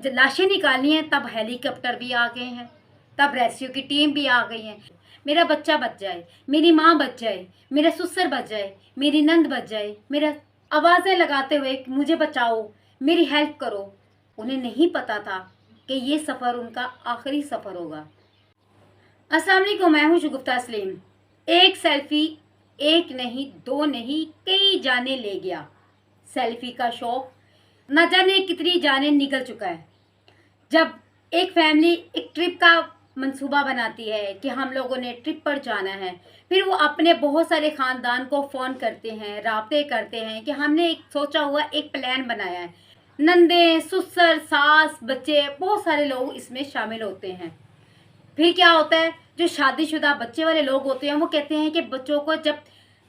जब लाशें निकालनी है तब हेलीकॉप्टर भी आ गए हैं, तब रेस्क्यू की टीम भी आ गई है। मेरा बच्चा बच जाए, मेरी माँ बच जाए, मेरा ससुर बच जाए, मेरी नंद बच जाए, मेरा आवाज़ें लगाते हुए कि मुझे बचाओ, मेरी हेल्प करो। उन्हें नहीं पता था कि ये सफ़र उनका आखिरी सफ़र होगा। अस्सलाम वालेकुम, मैं हूँ शगुफ्ता सलीम। एक सेल्फी एक नहीं, दो नहीं, कई जाने ले गया। सेल्फी का शौक न जाने कितनी जाने निकल चुका है। जब एक फैमिली एक ट्रिप का मंसूबा बनाती है कि हम लोगों ने ट्रिप पर जाना है, फिर वो अपने बहुत सारे ख़ानदान को फ़ोन करते हैं, राब्ते करते हैं कि हमने एक सोचा हुआ एक प्लान बनाया है। नंदे, ससुर, सास, बच्चे, बहुत सारे लोग इसमें शामिल होते हैं। फिर क्या होता है, जो शादीशुदा बच्चे वाले लोग होते हैं वो कहते हैं कि बच्चों को जब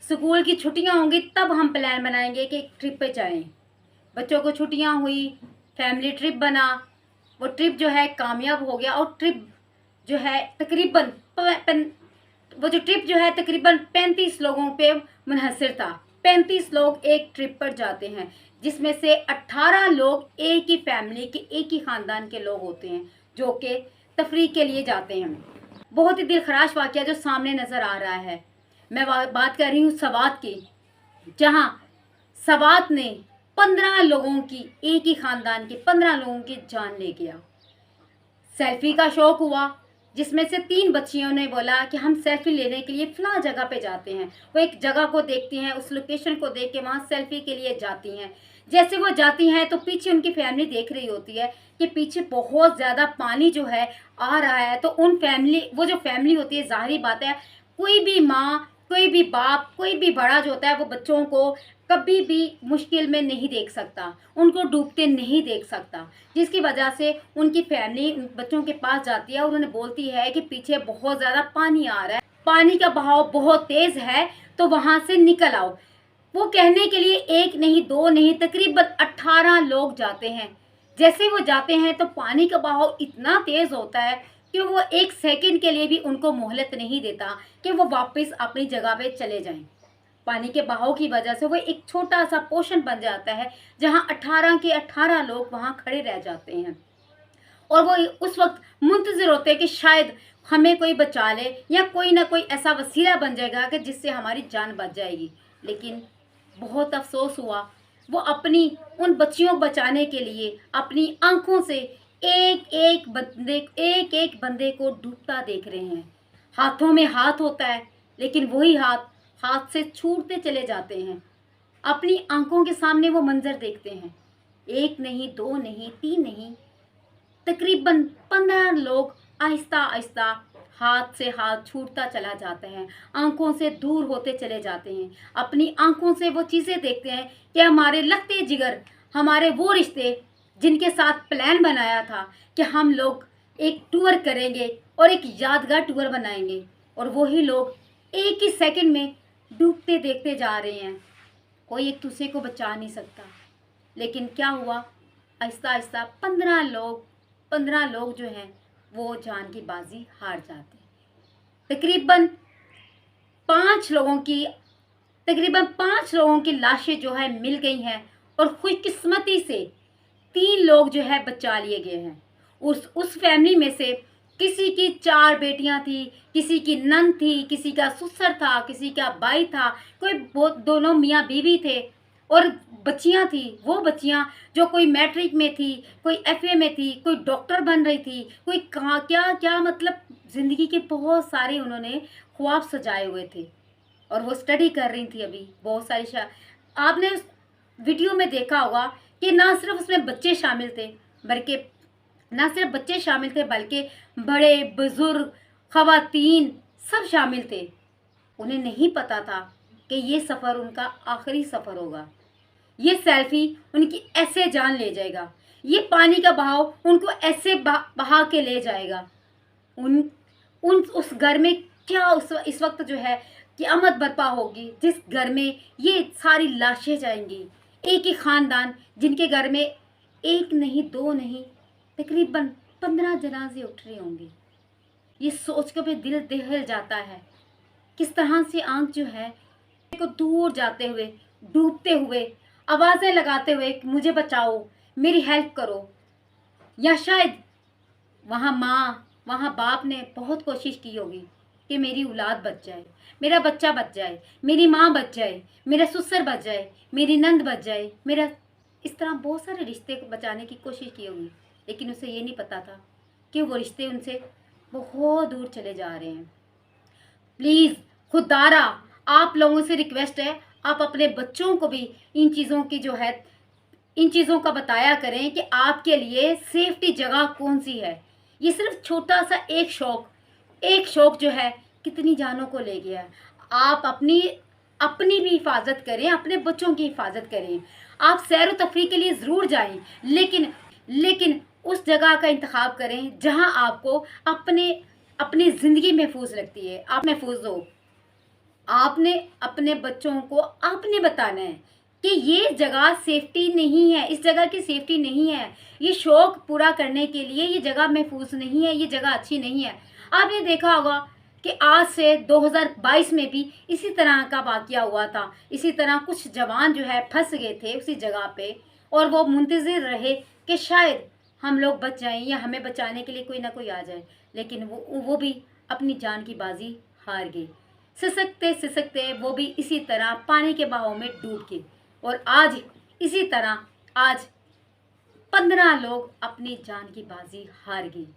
स्कूल की छुट्टियां होंगी तब हम प्लान बनाएंगे कि ट्रिप पे जाएं। बच्चों को छुट्टियां हुई, फैमिली ट्रिप बना, वो ट्रिप जो है कामयाब हो गया और ट्रिप जो है तकरीबन वो जो ट्रिप जो है तकरीबन 35 लोगों पे मुनहसर था। 35 लोग एक ट्रिप पर जाते हैं, जिसमें से 18 लोग एक ही फैमिली के, एक ही ख़ानदान के लोग होते हैं जो कि तफरीह के लिए जाते हैं। बहुत ही दिल खराश वाक़या जो सामने नज़र आ रहा है, मैं बात कर रही हूँ सवात की, जहाँ सवात ने 15 लोगों की, एक ही ख़ानदान के 15 लोगों की जान ले गया। सेल्फी का शौक हुआ, जिसमें से 3 बच्चियों ने बोला कि हम सेल्फी लेने के लिए फ़लाँ जगह पे जाते हैं। वो एक जगह को देखती हैं, उस लोकेशन को देख के वहाँ सेल्फी के लिए जाती हैं। जैसे वो जाती हैं तो पीछे उनकी फैमिली देख रही होती है कि पीछे बहुत ज़्यादा पानी जो है आ रहा है। तो वो जो फैमिली होती है, ज़ाहिरी बात है, कोई भी माँ, कोई भी बाप, कोई भी बड़ा जो होता है वो बच्चों को कभी भी मुश्किल में नहीं देख सकता, उनको डूबते नहीं देख सकता। जिसकी वजह से उनकी फैमिली बच्चों के पास जाती है और उन्हें बोलती है कि पीछे बहुत ज़्यादा पानी आ रहा है, पानी का बहाव बहुत तेज़ है, तो वहाँ से निकल आओ। वो कहने के लिए एक नहीं, दो नहीं, तकरीबन 18 लोग जाते हैं। जैसे वो जाते हैं तो पानी का बहाव इतना तेज़ होता है कि वो एक सेकंड के लिए भी उनको मोहलत नहीं देता कि वो वापस अपनी जगह पे चले जाएं। पानी के बहाव की वजह से वो एक छोटा सा पोर्शन बन जाता है, जहां 18 के 18 लोग वहां खड़े रह जाते हैं और वो उस वक्त मुंतज़िर होते हैं कि शायद हमें कोई बचा ले या कोई ना कोई ऐसा वसीला बन जाएगा कि जिससे हमारी जान बच जाएगी। लेकिन बहुत अफसोस हुआ, वो अपनी उन बच्चियों को बचाने के लिए अपनी आंखों से एक एक बंदे को डूबता देख रहे हैं। हाथों में हाथ होता है, लेकिन वही हाथ हाथ से छूटते चले जाते हैं। अपनी आंखों के सामने वो मंजर देखते हैं। एक नहीं, दो नहीं, तीन नहीं, तकरीबन 15 लोग आहिस्ता आहिस्ता हाथ से हाथ छूटता चला जाता है, आंखों से दूर होते चले जाते हैं। अपनी आंखों से वो चीज़ें देखते हैं कि हमारे लगते जिगर, हमारे वो रिश्ते जिनके साथ प्लान बनाया था कि हम लोग एक टूर करेंगे और एक यादगार टूर बनाएंगे, और वही लोग एक ही सेकंड में डूबते देखते जा रहे हैं। कोई एक दूसरे को बचा नहीं सकता। लेकिन क्या हुआ, आहिस्ता आहिस्ता 15 लोग जो हैं वो जान की बाजी हार जाते हैं। पांच लोगों की तकरीबन 5 लोगों की लाशें जो है मिल गई हैं और खुशकिस्मती से 3 लोग जो है बचा लिए गए हैं। उस फैमिली में से किसी की 4 बेटियां थी, किसी की नंद थी, किसी का ससुर था, किसी का भाई था, दोनों मियाँ बीवी थे और बच्चियां थी। वो बच्चियां जो कोई मैट्रिक में थी, कोई एफए में थी, कोई डॉक्टर बन रही थी, कोई कहाँ क्या क्या, मतलब ज़िंदगी के बहुत सारे उन्होंने ख्वाब सजाए हुए थे और वो स्टडी कर रही थी। अभी बहुत सारी आपने उस वीडियो में देखा होगा कि ना सिर्फ उसमें बच्चे शामिल थे, बल्कि बड़े बुजुर्ग, खवातीन सब शामिल थे। उन्हें नहीं पता था कि ये सफ़र उनका आखिरी सफ़र होगा। ये सेल्फी उनकी ऐसे जान ले जाएगा, ये पानी का बहाव उनको ऐसे बहा के ले जाएगा। उन उन उस घर में क्या इस वक्त जो है क़यामत बर्पा होगी, जिस घर में ये सारी लाशें जाएंगी। एक ही ख़ानदान जिनके घर में एक नहीं, दो नहीं, तकरीबन 15 जनाजे उठ रहे होंगे। ये सोच कर भी दिल दहल जाता है किस तरह से आंख जो है को दूर जाते हुए, डूबते हुए, आवाज़ें लगाते हुए मुझे बचाओ, मेरी हेल्प करो। या शायद वहाँ माँ वहाँ बाप ने बहुत कोशिश की होगी कि मेरी औलाद बच जाए, मेरा बच्चा बच जाए, मेरी माँ बच जाए, मेरा ससुर बच जाए, मेरी नंद बच जाए, मेरा इस तरह बहुत सारे रिश्ते को बचाने की कोशिश की होगी। लेकिन उसे ये नहीं पता था कि वो रिश्ते उनसे बहुत दूर चले जा रहे हैं। प्लीज़ खुदारा आप लोगों से रिक्वेस्ट है, आप अपने बच्चों को भी इन चीज़ों की जो है इन चीज़ों का बताया करें कि आपके लिए सेफ्टी जगह कौन सी है। ये सिर्फ छोटा सा एक शौक जो है कितनी जानों को ले गया है। आप अपनी अपनी भी हिफाजत करें, अपने बच्चों की हिफाजत करें। आप सैर व तफरीह के लिए ज़रूर जाएं, लेकिन उस जगह का इंतखाब करें जहां आपको अपनी ज़िंदगी महफूज लगती है। आप महफूज हो, आपने अपने बच्चों को आपने बताना है कि ये जगह सेफ्टी नहीं है, इस जगह की सेफ्टी नहीं है, ये शौक पूरा करने के लिए ये जगह महफूज नहीं है, ये जगह अच्छी नहीं है। आपने देखा होगा कि आज से 2022 में भी इसी तरह का वाक़या हुआ था। इसी तरह कुछ जवान जो है फंस गए थे उसी जगह पे और वो मुंतज़िर रहे कि शायद हम लोग बच जाएं या हमें बचाने के लिए कोई ना कोई आ जाए, लेकिन वो भी अपनी जान की बाजी हार गए। सिसकते वो भी इसी तरह पानी के बहाव में डूब के, और आज इसी तरह आज 15 लोग अपनी जान की बाजी हार गई,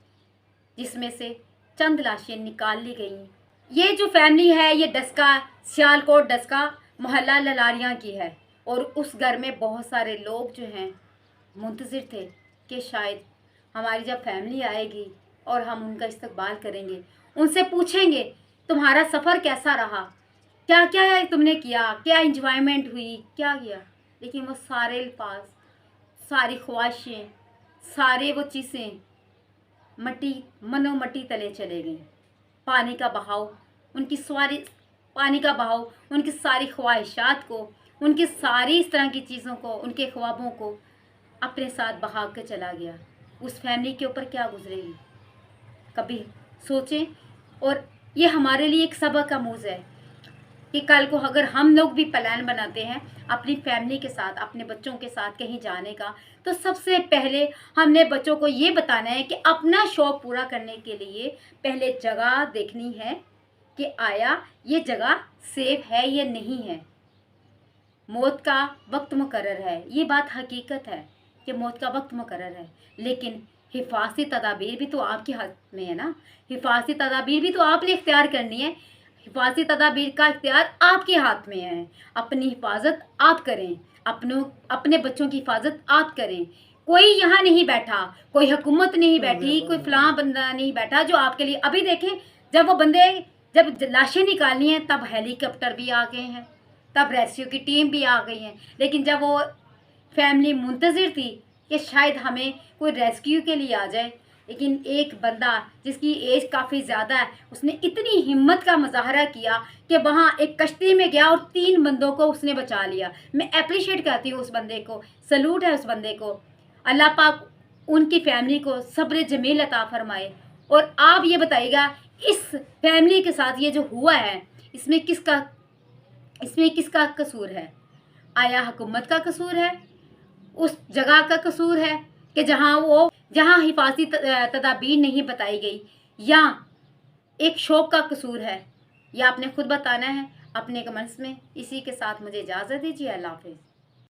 जिसमें से चंद लाशें निकाल ली गई। ये जो फैमिली है ये डस्का सियालकोट डस्का मोहल्ला ललारियाँ की है, और उस घर में बहुत सारे लोग जो हैं मुंतज़िर थे कि शायद हमारी जब फैमिली आएगी और हम उनका इस्तकबाल करेंगे, उनसे पूछेंगे तुम्हारा सफ़र कैसा रहा, क्या क्या है तुमने किया, क्या इंजॉयमेंट हुई, क्या किया। लेकिन वो सारे अल्फाज, सारी ख्वाहिशें, सारे वो चीज़ें मट्टी तले चले गए। पानी का बहाव उनकी सारी ख्वाहिशात को, उनकी सारी इस तरह की चीज़ों को, उनके ख्वाबों को अपने साथ बहा के चला गया। उस फैमिली के ऊपर क्या गुजरेगी, कभी सोचें। और ये हमारे लिए एक सबक आमूज़ है कि कल को अगर हम लोग भी प्लान बनाते हैं अपनी फैमिली के साथ, अपने बच्चों के साथ कहीं जाने का, तो सबसे पहले हमने बच्चों को ये बताना है कि अपना शौक़ पूरा करने के लिए पहले जगह देखनी है कि आया ये जगह सेफ है या नहीं है। मौत का वक्त मुकर्रर है, ये बात हकीकत है कि मौत का वक्त मुकर्रर है, लेकिन हिफाजती तदाबीर भी तो आपके हाथ में है ना। हिफाजती तदाबीर भी तो आपने इख्तियार करनी है। हिफाजती तदाबीर का इख्तियार आपके हाथ में है। अपनी हिफाजत आप करें, अपने बच्चों की हिफाजत आप करें। कोई यहाँ नहीं बैठा, कोई हुकूमत नहीं बैठी, कोई फलां बंदा नहीं बैठा जो आपके लिए। अभी देखें जब लाशें निकालनी हैं तब हेलीकॉप्टर भी आ गए हैं, तब रेस्क्यू की टीम भी आ गई है। लेकिन जब वो फैमिली मुंतज़िर थी कि शायद हमें कोई रेस्क्यू के लिए आ जाए, लेकिन एक बंदा जिसकी एज काफ़ी ज़्यादा है, उसने इतनी हिम्मत का मुजाहरा किया कि वहाँ एक कश्ती में गया और 3 बंदों को उसने बचा लिया। मैं अप्रिशिएट करती हूँ उस बंदे को, सलूट है उस बंदे को। अल्लाह पाक उनकी फैमिली को सब्र जमील अता फरमाए। और आप ये बताइएगा इस फैमिली के साथ ये जो हुआ है इसमें किसका कसूर है? आया हुकूमत का कसूर है, उस जगह का कसूर है कि जहाँ हिफाजती तदाबीर नहीं बताई गई, या एक शौक का कसूर है? या आपने खुद बताना है अपने कमेंट्स में। इसी के साथ मुझे इजाज़त दीजिए। अल्लाह हाफ़िज़।